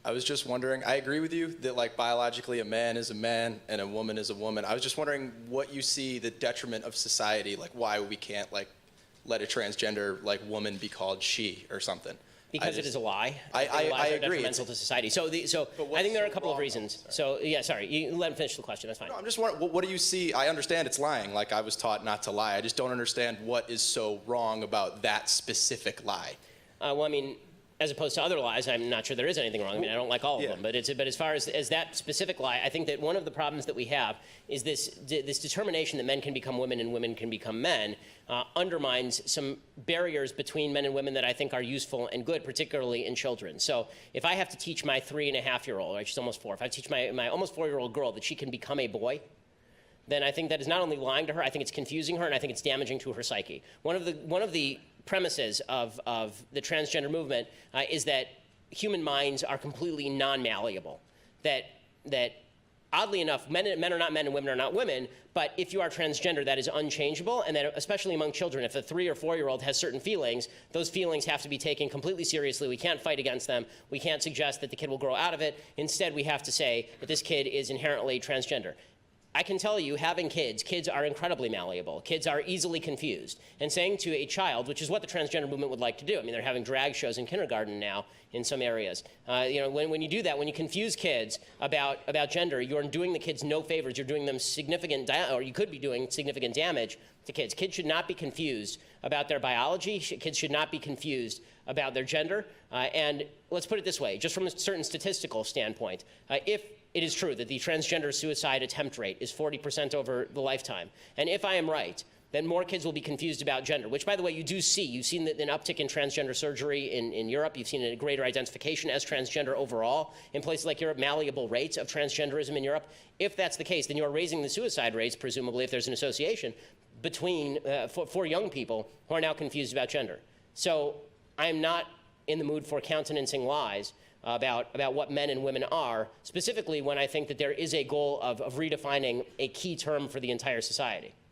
I was just wondering, I agree with you that like biologically a man is a man and a woman is a woman. I was just wondering what you see the detriment of society, like why we can't like let a transgender like woman be called she or something. Because it is a lie. I agree. Detrimental to society. So I think there are a couple of reasons. So yeah, sorry, you let him finish the question. That's fine. No, I'm just wondering, what do you see? I understand it's lying. Like I was taught not to lie. I just don't understand what is so wrong about that specific lie. Well, I mean, as opposed to other lies, I'm not sure there is anything wrong. I mean, I don't like all of them, but as far as that specific lie, I think that one of the problems that we have is this determination that men can become women and women can become men undermines some barriers between men and women that I think are useful and good, particularly in children. So if I have to teach my 3.5-year-old, right, she's almost 4, if I teach my almost 4-year-old girl that she can become a boy, then I think that is not only lying to her, I think it's confusing her, and I think it's damaging to her psyche. One of the premises of the transgender movement is that human minds are completely non-malleable. That oddly enough, men are not men and women are not women, but if you are transgender, that is unchangeable, and that especially among children, if a 3 or 4-year-old has certain feelings, those feelings have to be taken completely seriously. We can't fight against them. We can't suggest that the kid will grow out of it. Instead, we have to say that this kid is inherently transgender. I can tell you, having kids are incredibly malleable. Kids are easily confused. And saying to a child, which is what the transgender movement would like to do, I mean, they're having drag shows in kindergarten now in some areas. When you do that, when you confuse kids about gender, you're doing the kids no favors. You're doing them or you could be doing significant damage to kids. Kids should not be confused about their biology. Kids should not be confused about their gender. And let's put it this way, just from a certain statistical standpoint, if it is true that the transgender suicide attempt rate is 40% over the lifetime, and if I am right, then more kids will be confused about gender, which, by the way, you do see. You've seen an uptick in transgender surgery in Europe. You've seen a greater identification as transgender overall in places like Europe, malleable rates of transgenderism in Europe. If that's the case, then you're raising the suicide rates, presumably, if there's an association between for young people who are now confused about gender. So I am not in the mood for countenancing lies about what men and women are, specifically when I think that there is a goal of redefining a key term for the entire society.